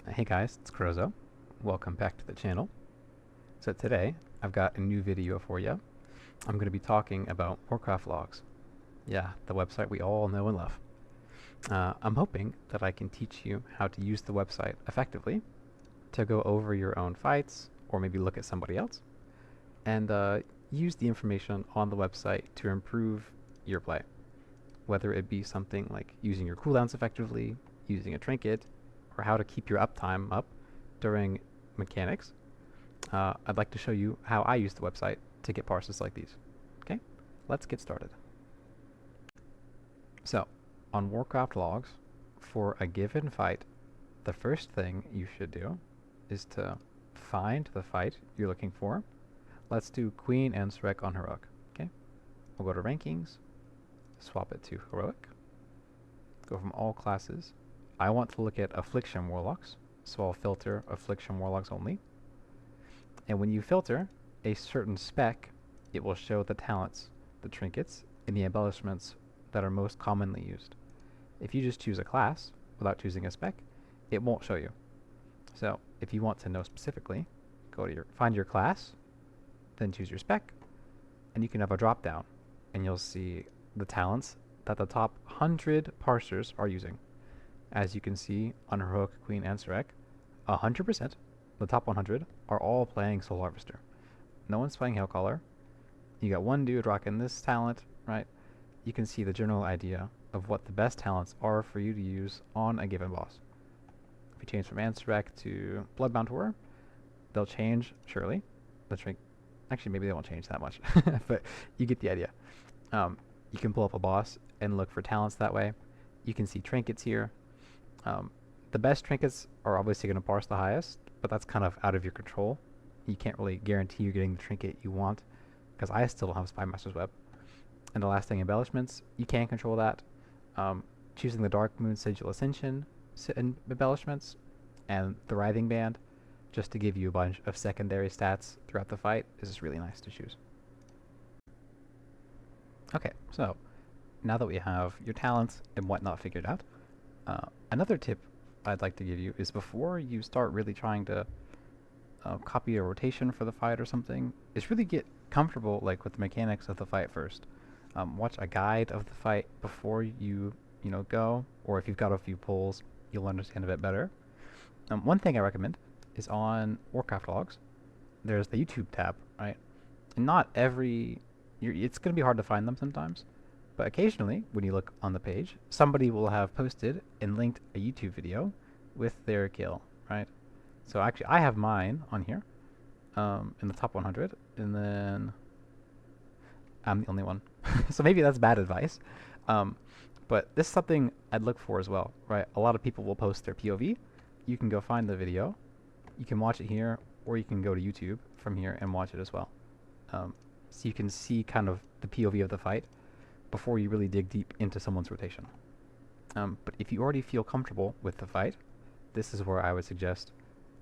Hey guys, it's Crozo. Welcome back to the channel. So today, I've got a new video for you. I'm going to be talking about Warcraft Logs. Yeah, the website we all know and love. I'm hoping that I can teach you how to use the website effectively to go over your own fights, or maybe look at somebody else, and use the information on the website to improve your play. Whether it be something like using your cooldowns effectively, using a trinket, or how to keep your uptime up during mechanics, I'd like to show you how I use the website to get parses like these. Okay, let's get started. So, on Warcraft Logs, for a given fight, the first thing you should do is to find the fight you're looking for. Let's do Queen Ansrek on Heroic. Okay, we'll go to Rankings, swap it to Heroic, go from all classes. I want to look at Affliction Warlocks, so I'll filter Affliction Warlocks only. And when you filter a certain spec, it will show the talents, the trinkets, and the embellishments that are most commonly used. If you just choose a class without choosing a spec, it won't show you. So if you want to know specifically, go to find your class, then choose your spec, and you can have a drop down, and you'll see the talents that the top 100 parsers are using. As you can see on Heroic Queen Ansrek, 100%, the top 100, are all playing Soul Harvester. No one's playing Hailcaller. You got one dude rocking this talent, right? You can see the general idea of what the best talents are for you to use on a given boss. If you change from Ansrek to Bloodbound Horror, they'll change, surely. Actually, maybe they won't change that much, but you get the idea. You can pull up a boss and look for talents that way. You can see trinkets here. The best trinkets are obviously going to parse the highest, but that's kind of out of your control. You can't really guarantee you're getting the trinket you want, because I still don't have Spy Master's Web. And the last thing, embellishments, you can control that. Choosing the Dark Moon Sigil Ascension embellishments and the Writhing Band, just to give you a bunch of secondary stats throughout the fight, is really nice to choose. Okay, so now that we have your talents and whatnot figured out, another tip I'd like to give you is before you start really trying to copy a rotation for the fight or something, is really get comfortable with the mechanics of the fight first. Watch a guide of the fight before you go, or if you've got a few pulls, you'll understand a bit better. One thing I recommend is on Warcraft Logs, there's the YouTube tab, right? And not every... it's going to be hard to find them sometimes, but occasionally, when you look on the page, somebody will have posted and linked a YouTube video with their kill, right? So actually, I have mine on here, in the top 100, and then I'm the only one. So maybe that's bad advice. But this is something I'd look for as well, right? A lot of people will post their POV. You can go find the video. You can watch it here, or you can go to YouTube from here and watch it as well. So you can see kind of the POV of the fight before you really dig deep into someone's rotation. But if you already feel comfortable with the fight, this is where I would suggest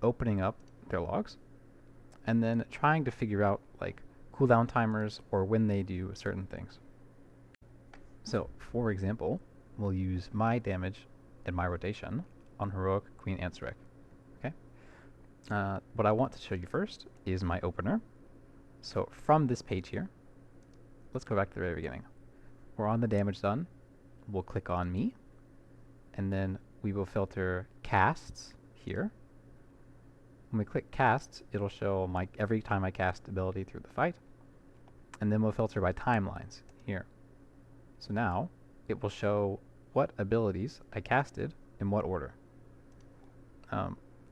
opening up their logs and then trying to figure out cooldown timers or when they do certain things. So, for example, we'll use my damage and my rotation on Heroic Queen Ansrek. Okay? What I want to show you first is my opener. So from this page here, let's go back to the very beginning. We're on the damage done. We'll click on me, and then we will filter casts here. When we click casts, it'll show every time I cast ability through the fight, and then we'll filter by timelines here. So now it will show what abilities I casted in what order.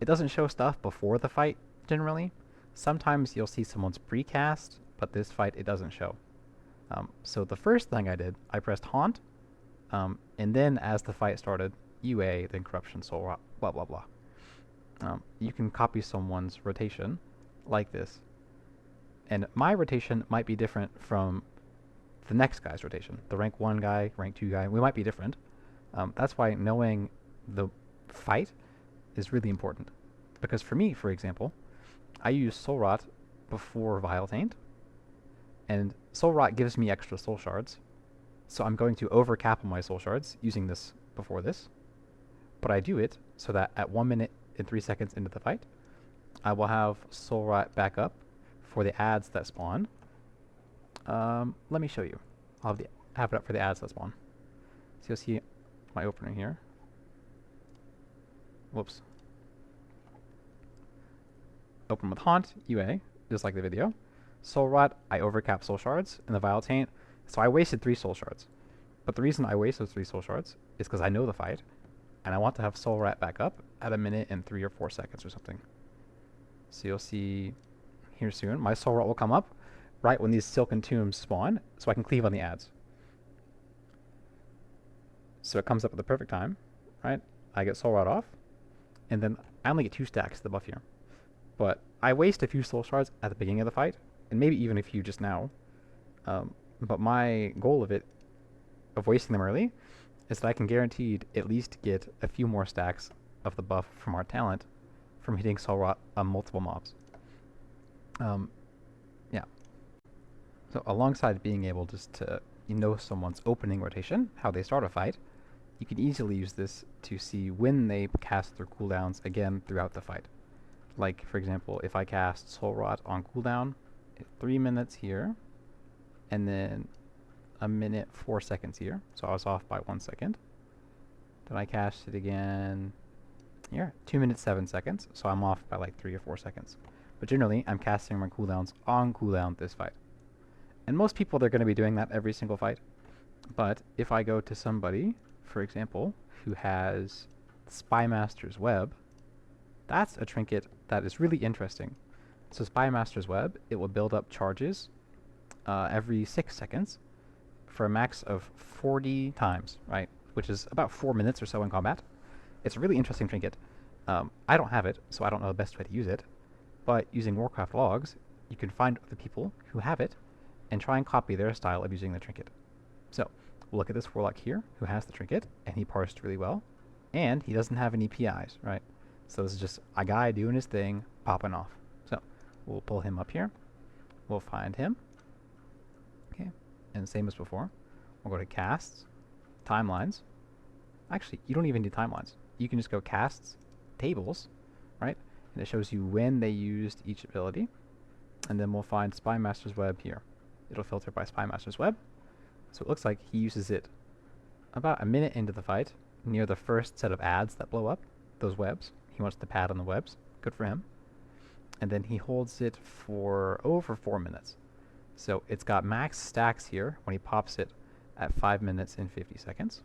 It doesn't show stuff before the fight generally. Sometimes you'll see someone's precast, but this fight it doesn't show. So the first thing I did, I pressed Haunt, and then as the fight started, UA, then Corruption, Soul, blah blah blah. You can copy someone's rotation like this. And my rotation might be different from the next guy's rotation. The rank 1 guy, rank 2 guy, we might be different. That's why knowing the fight is really important. Because for me, for example, I use Soul Rot before Vile Taint, and Soul Rot gives me extra soul shards, so I'm going to overcap on my soul shards using this before this, but I do it so that at 1 minute in 3 seconds into the fight. I will have soul rot back up for the ads that spawn. Let me show you. I'll have it up for the ads that spawn. So you'll see my opener here. Whoops. Open with Haunt, UA, just like the video. Soul Rot, I overcap soul shards, and the Vile Taint. So I wasted 3 soul shards. But the reason I waste those 3 soul shards is because I know the fight, and I want to have Soul Rat back up at 1 minute and 3 or 4 seconds or something. So you'll see here soon, my Soul Rat will come up right when these Silken Tombs spawn, so I can cleave on the ads. So it comes up at the perfect time, right? I get Soul Rot off, and then I only get 2 stacks of the buff here. But I waste a few soul shards at the beginning of the fight, and maybe even a few just now. But my goal of wasting them early is that I can guaranteed at least get a few more stacks of the buff from our talent from hitting Soul Rot on multiple mobs. Yeah. So alongside being able just to know someone's opening rotation, how they start a fight, you can easily use this to see when they cast their cooldowns again throughout the fight. Like, for example, if I cast Soul Rot on cooldown, 3 minutes here, and then 1 minute 4 seconds here, so I was off by 1 second. Then I cast it again here, 2 minutes 7 seconds, so I'm off by like 3 or 4 seconds. But generally, I'm casting my cooldowns on cooldown this fight. And most people, they're going to be doing that every single fight. But if I go to somebody, for example, who has Spymaster's Web, that's a trinket that is really interesting. So Spymaster's Web, it will build up charges every 6 seconds for a max of 40 times, right? Which is about 4 minutes or so in combat. It's a really interesting trinket. I don't have it, so I don't know the best way to use it. But using Warcraft Logs, you can find other people who have it and try and copy their style of using the trinket. So, we'll look at this Warlock here, who has the trinket, and he parsed really well. And he doesn't have any PIs, right? So this is just a guy doing his thing, popping off. So, we'll pull him up here. We'll find him. Okay, and same as before. We'll go to Casts, Timelines. Actually, you don't even need timelines. You can just go Casts, Tables, right? And it shows you when they used each ability. And then we'll find Spymaster's Web here. It'll filter by Spymaster's Web. So it looks like he uses it about 1 minute into the fight, near the first set of ads that blow up, those webs. He wants to pad on the webs. Good for him. And then he holds it for over 4 minutes. So it's got max stacks here when he pops it at 5 minutes and 50 seconds.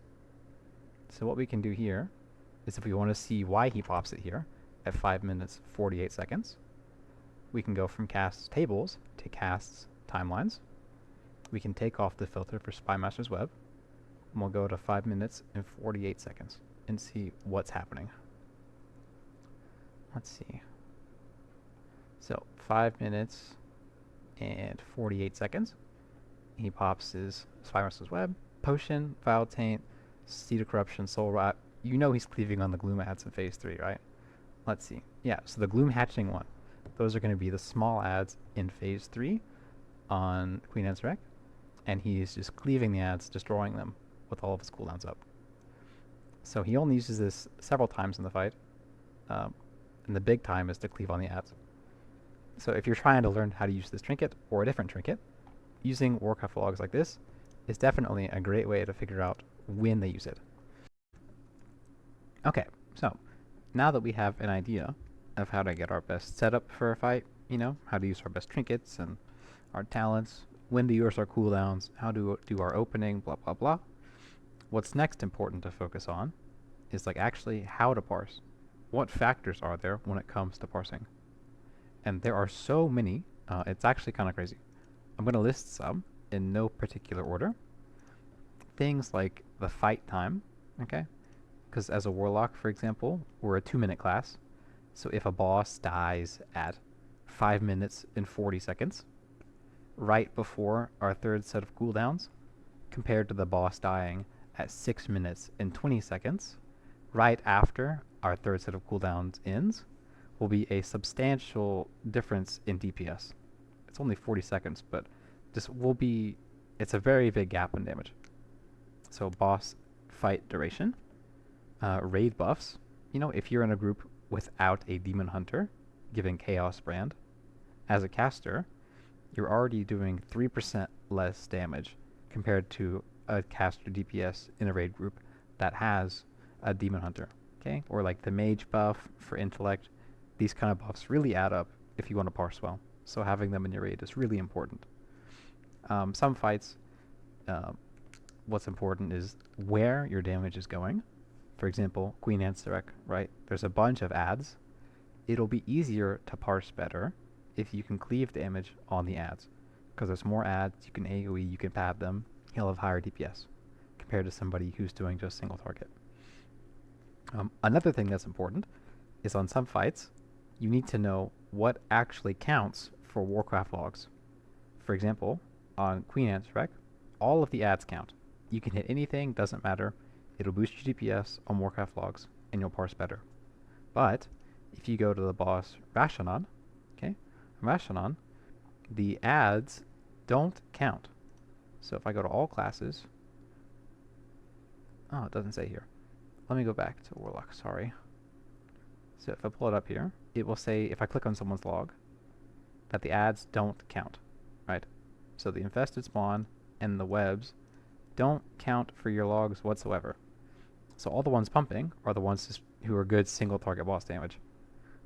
So what we can do here is if we want to see why he pops it here at 5 minutes 48 seconds, we can go from Casts Tables to Casts Timelines. We can take off the filter for Spymaster's Web, and we'll go to 5 minutes and 48 seconds and see what's happening. Let's see. So 5 minutes and 48 seconds. He pops his Spymaster's Web, Potion, Vile Taint, Seed of Corruption, Soul Rot. You know he's cleaving on the Gloom ads in Phase 3, right? Let's see. Yeah, so the Gloom Hatching one. Those are going to be the small ads in Phase 3 on Queen Anne's Wreck. And he's just cleaving the ads, destroying them with all of his cooldowns up. So he only uses this several times in the fight. And the big time is to cleave on the ads. So if you're trying to learn how to use this trinket or a different trinket, using Warcraft Logs like this is definitely a great way to figure out when they use it. Okay, so now that we have an idea of how to get our best setup for a fight, you know, how to use our best trinkets and our talents, when to use our cooldowns, how to do our opening, blah, blah, blah. What's next important to focus on is like actually how to parse. What factors are there when it comes to parsing? And there are so many, it's actually kind of crazy. I'm going to list some in no particular order. Things like the fight time, okay? Because as a Warlock, for example, we're a 2-minute class. So if a boss dies at 5 minutes and 40 seconds, right before our third set of cooldowns, compared to the boss dying at 6 minutes and 20 seconds, right after our third set of cooldowns ends, will be a substantial difference in DPS. It's only 40 seconds, but this will be, it's a very big gap in damage. So boss fight duration, raid buffs, if you're in a group without a demon hunter, given chaos brand, as a caster, you're already doing 3% less damage compared to a caster DPS in a raid group that has a demon hunter, okay? Or like the mage buff for intellect. These kind of buffs really add up if you want to parse well. So having them in your raid is really important. Some fights, what's important is where your damage is going. For example, Queen Ansarek, right? There's a bunch of ads. It'll be easier to parse better if you can cleave damage on the ads. Because there's more ads, you can AoE, you can pad them, he'll have higher DPS compared to somebody who's doing just single target. Another thing that's important is on some fights, you need to know what actually counts for Warcraft logs. For example, on Queen Ansarek, all of the ads count. You can hit anything, doesn't matter. It'll boost your DPS on Warcraft logs, and you'll parse better. But if you go to the boss Rashanon, okay, Rashanon, the ads don't count. So if I go to all classes, oh, it doesn't say here. Let me go back to Warlock, sorry. So if I pull it up here, it will say, if I click on someone's log, that the ads don't count, right? So the infested spawn and the webs don't count for your logs whatsoever. So all the ones pumping are the ones who are good single target boss damage.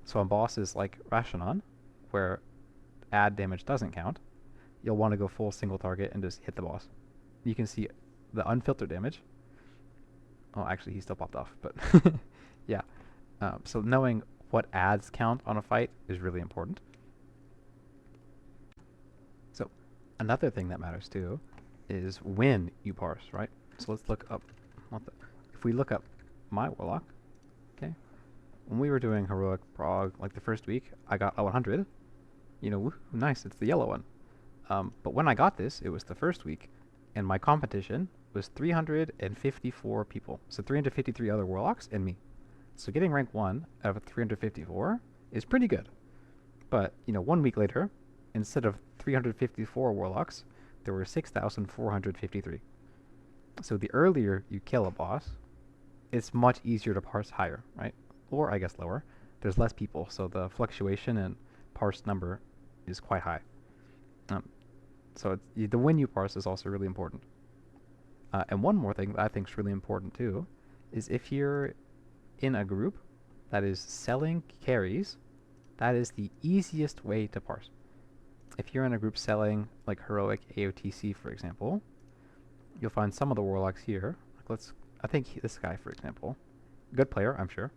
So on bosses like Rashanon, where ad damage doesn't count, you'll want to go full single target and just hit the boss. You can see the unfiltered damage. Oh, actually, he still popped off, but yeah. So knowing what ads count on a fight is really important. So another thing that matters too is when you parse, right? So let's look up. If we look up my Warlock, okay, when we were doing heroic prog, like the first week, I got a 100. Nice, it's the yellow one. But when I got this, it was the first week, and my competition was 354 people. So 353 other Warlocks and me. So getting rank 1 out of 354 is pretty good. But, 1 week later, instead of 354 Warlocks, there were 6,453. So the earlier you kill a boss, it's much easier to parse higher, right? Or I guess lower. There's less people, so the fluctuation in parse number is quite high. So the when you parse is also really important. And one more thing that I think is really important too is if you're in a group that is selling carries, that is the easiest way to parse. If you're in a group selling like heroic AOTC, for example, you'll find some of the warlocks here. I think this guy, for example, good player, I'm sure,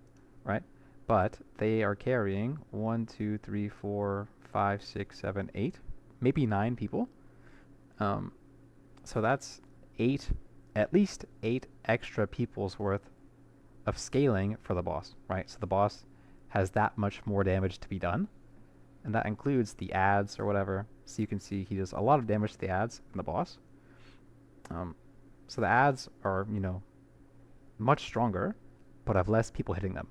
right? But they are carrying 1, 2, 3, 4, 5, 6, 7, 8, maybe 9 people. So that's at least 8 extra people's worth of scaling for the boss, right? So the boss has that much more damage to be done, and that includes the ads or whatever. So you can see he does a lot of damage to the ads and the boss. So the ads are, much stronger, but have less people hitting them.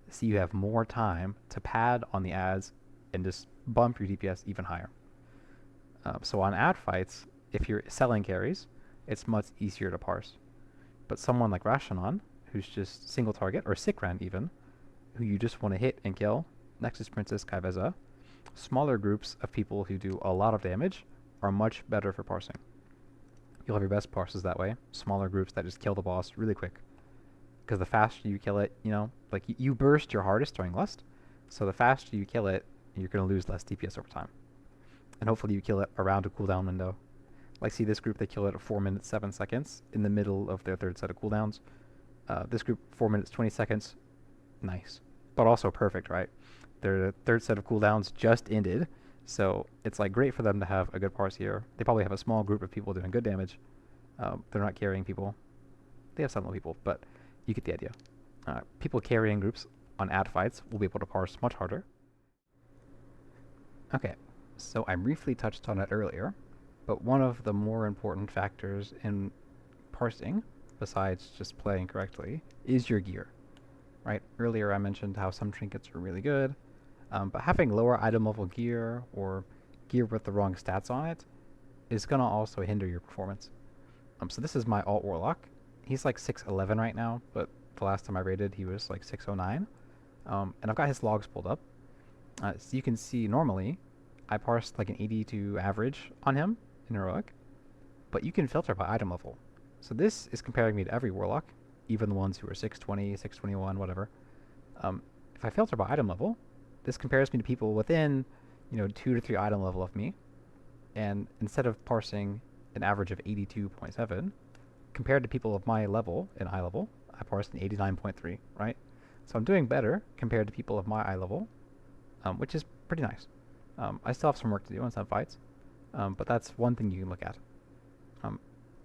So you have more time to pad on the ads and just bump your DPS even higher. So on ad fights, if you're selling carries, it's much easier to parse. But someone like Rashanon, who's just single target, or Sikran even, who you just want to hit and kill, Nexus Princess Kaiveza, smaller groups of people who do a lot of damage are much better for parsing. You'll have your best parses that way, smaller groups that just kill the boss really quick. Because the faster you kill it, like you burst your hardest during Lust, so the faster you kill it, you're going to lose less DPS over time. And hopefully you kill it around a cooldown window. Like see this group, they kill it at 4 minutes 7 seconds in the middle of their third set of cooldowns. This group 4 minutes 20 seconds, nice, but also perfect, right? Their third set of cooldowns just ended, so it's like great for them to have a good parse here. They probably have a small group of people doing good damage. They're not carrying people. They have some little people, but you get the idea. People carrying groups on ad fights will be able to parse much harder. Okay, so I briefly touched on it earlier, but one of the more important factors in parsing, besides just playing correctly, is your gear, right? Earlier I mentioned how some trinkets are really good, but having lower item level gear or gear with the wrong stats on it is going to also hinder your performance. So this is my alt warlock. He's like 6'11 right now, but the last time I raided, he was like 609. And I've got his logs pulled up. So you can see normally I parsed like an 82 average on him in heroic, but you can filter by item level. So this is comparing me to every warlock, even the ones who are 620, 621, whatever. If I filter by item level, this compares me to people within, 2 to 3 item level of me. And instead of parsing an average of 82.7, compared to people of my level in eye level, I parsed an 89.3, right? So I'm doing better compared to people of my eye level, which is pretty nice. I still have some work to do on some fights, but that's one thing you can look at.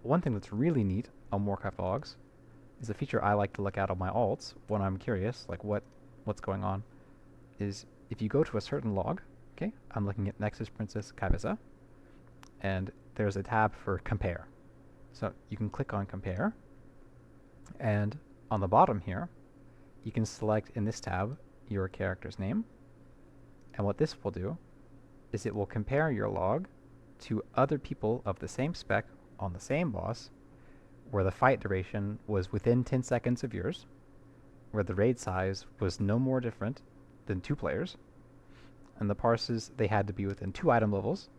One thing that's really neat on Warcraft Logs is a feature I like to look at on my alts when I'm curious, like what's going on, is if you go to a certain log, okay, I'm looking at Nexus Princess Kaivisa, and there's a tab for compare. So you can click on compare, and on the bottom here, you can select in this tab your character's name, and what this will do is it will compare your log to other people of the same spec on the same boss, where the fight duration was within 10 seconds of yours, where the raid size was no more different than 2 players, and the parses, they had to be within 2 item levels,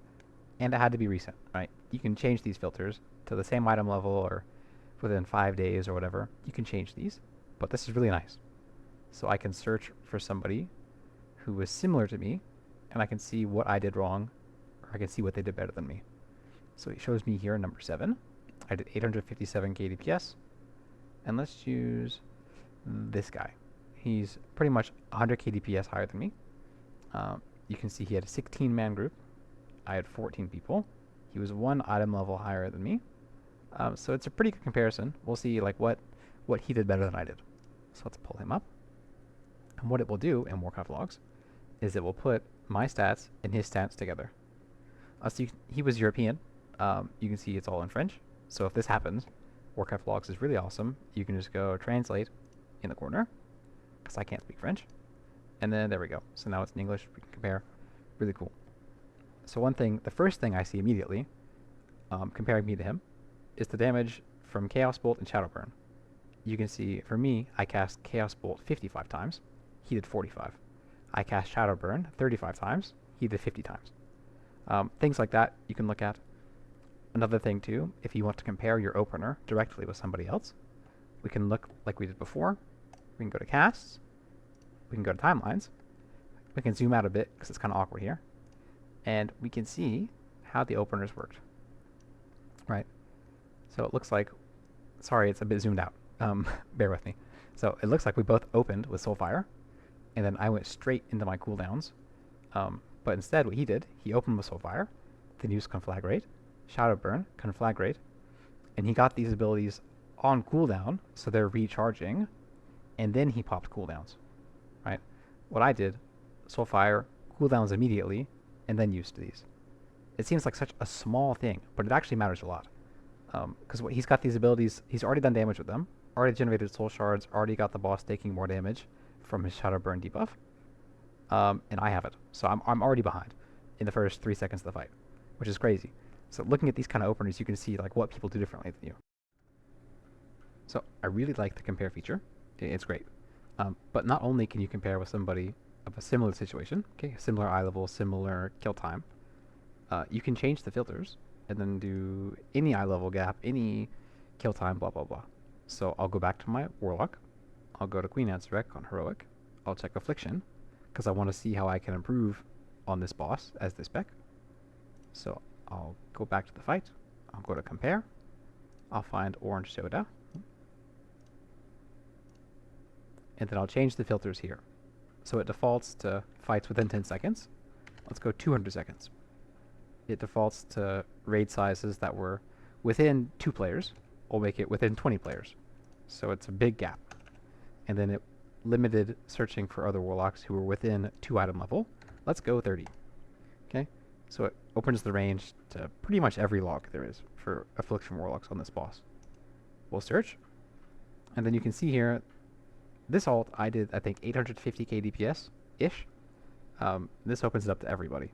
and it had to be recent, right? You can change these filters to the same item level or within 5 days or whatever. You can change these, but this is really nice. So I can search for somebody who was similar to me, and I can see what I did wrong, or I can see what they did better than me. So it shows me here number 7. I did 857 KDPS, and let's use this guy. He's pretty much 100 KDPS higher than me. You can see he had a 16-man group. I had 14 people. He was 1 item level higher than me. So it's a pretty good comparison. We'll see like what he did better than I did. So let's pull him up. And what it will do in Warcraft Logs is it will put my stats and his stats together. So he was European. You can see it's all in French. So if this happens, Warcraft Logs is really awesome. You can just go translate in the corner, because I can't speak French. And then there we go. So now it's in English. We can compare. Really cool. So the first thing I see immediately, comparing me to him, is the damage from Chaos Bolt and Shadow Burn. You can see, for me, I cast Chaos Bolt 55 times. He did 45. I cast Shadow Burn 35 times. He did 50 times. Things like that you can look at. Another thing, too, if you want to compare your opener directly with somebody else, we can look like we did before. We can go to casts. We can go to timelines. We can zoom out a bit, because it's kind of awkward here. And we can see how the openers worked. Right? So it looks like, sorry, it's a bit zoomed out. Bear with me. So it looks like we both opened with Soulfire, and then I went straight into my cooldowns. But instead, what he did, he opened with Soulfire, then used Conflagrate, Shadow Burn, Conflagrate, and he got these abilities on cooldown, so they're recharging, and then he popped cooldowns. Right? What I did, Soulfire, cooldowns immediately, and then used these. It seems like such a small thing, but it actually matters a lot. Because he's got these abilities, he's already done damage with them, already generated soul shards, already got the boss taking more damage from his Shadow Burn debuff, and I haven't. So I'm already behind in the first 3 seconds of the fight, which is crazy. So looking at these kind of openers, you can see like what people do differently than you. So I really like the compare feature. It's great. But not only can you compare with somebody of a similar situation, okay, similar eye level, similar kill time, you can change the filters and then do any eye level gap, any kill time, blah, blah, blah. So I'll go back to my Warlock. I'll go to Queen Anne's Direct on Heroic. I'll check Affliction, because I want to see how I can improve on this boss as this spec. So I'll go back to the fight. I'll go to Compare. I'll find Orange Soda. And then I'll change the filters here. So it defaults to fights within 10 seconds. Let's go 200 seconds. It defaults to raid sizes that were within 2 players. We'll make it within 20 players. So it's a big gap. And then it limited searching for other warlocks who were within 2 item level. Let's go 30. Okay? So it opens the range to pretty much every log there is for Affliction warlocks on this boss. We'll search. And then you can see here, this alt I did, I think, 850 KDPS-ish. This opens it up to everybody.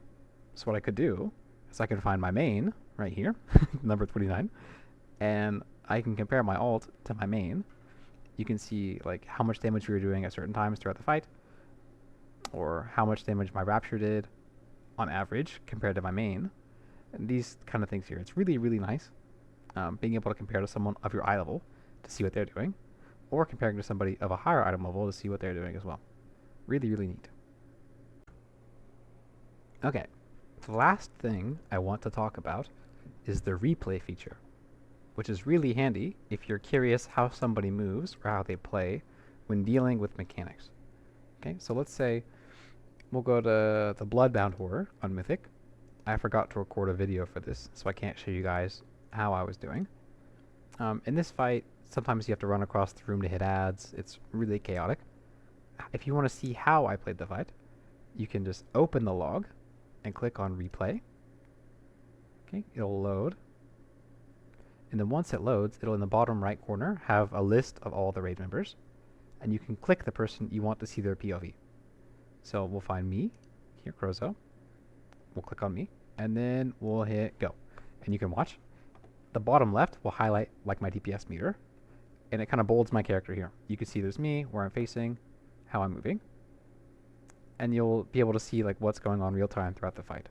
So what I could do is I can find my main right here, number 29, and I can compare my alt to my main. You can see like how much damage we were doing at certain times throughout the fight, or how much damage my Rapture did on average compared to my main. And these kind of things here. It's really, really nice being able to compare to someone of your eye level to see what they're doing, or comparing to somebody of a higher item level to see what they're doing as well. Really, really neat. Okay, the last thing I want to talk about is the replay feature, which is really handy if you're curious how somebody moves or how they play when dealing with mechanics. Okay, so let's say we'll go to the Bloodbound Horror on Mythic. I forgot to record a video for this, so I can't show you guys how I was doing. In this fight, sometimes you have to run across the room to hit ads. It's really chaotic. If you want to see how I played the fight, you can just open the log and click on replay. Okay, it'll load. And then once it loads, it'll in the bottom right corner have a list of all the raid members. And you can click the person you want to see their POV. So we'll find me, here, Crozo. We'll click on me, and then we'll hit go. And you can watch. The bottom left will highlight like my DPS meter, and it kind of bolds my character here. You can see there's me, where I'm facing, how I'm moving, and you'll be able to see like what's going on real time throughout the fight.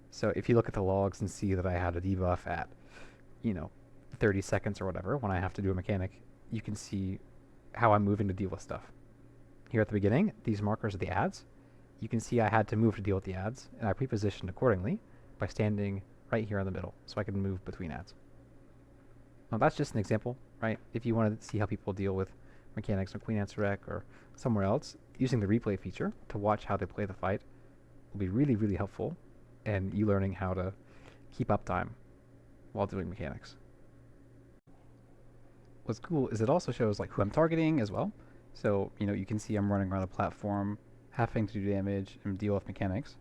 So if you look at the logs and see that I had a debuff at, 30 seconds or whatever when I have to do a mechanic, you can see how I'm moving to deal with stuff. Here at the beginning, these markers are the ads. You can see I had to move to deal with the ads, and I pre-positioned accordingly by standing right here in the middle, so I can move between ads. Now that's just an example, right? If you want to see how people deal with mechanics on Queen Answer Rec or somewhere else, using the replay feature to watch how they play the fight will be really, really helpful, and you learning how to keep uptime while doing mechanics. What's cool is it also shows like who I'm targeting as well. So, you can see I'm running around the platform, having to do damage and deal with mechanics.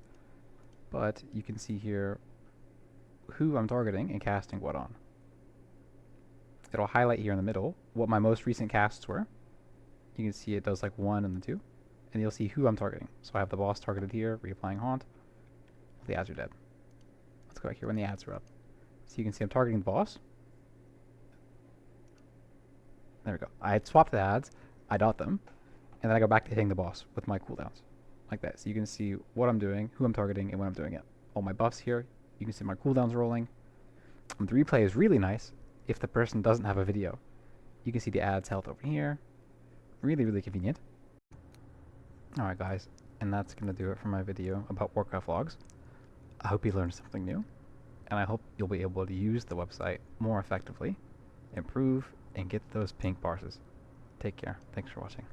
But you can see here who I'm targeting and casting what on. It'll highlight here in the middle what my most recent casts were. You can see it does like 1 and the 2. And you'll see who I'm targeting. So I have the boss targeted here, reapplying Haunt. The ads are dead. Let's go back here when the ads are up. So you can see I'm targeting the boss. There we go. I had swapped the ads, I dot them, and then I go back to hitting the boss with my cooldowns. Like that. So you can see what I'm doing, who I'm targeting, and when I'm doing it. All my buffs here. You can see my cooldowns rolling. The replay is really nice if the person doesn't have a video. You can see the ads health over here. Really, really convenient. Alright guys, and that's going to do it for my video about Warcraft Logs. I hope you learned something new, and I hope you'll be able to use the website more effectively, improve, and get those pink parses. Take care. Thanks for watching.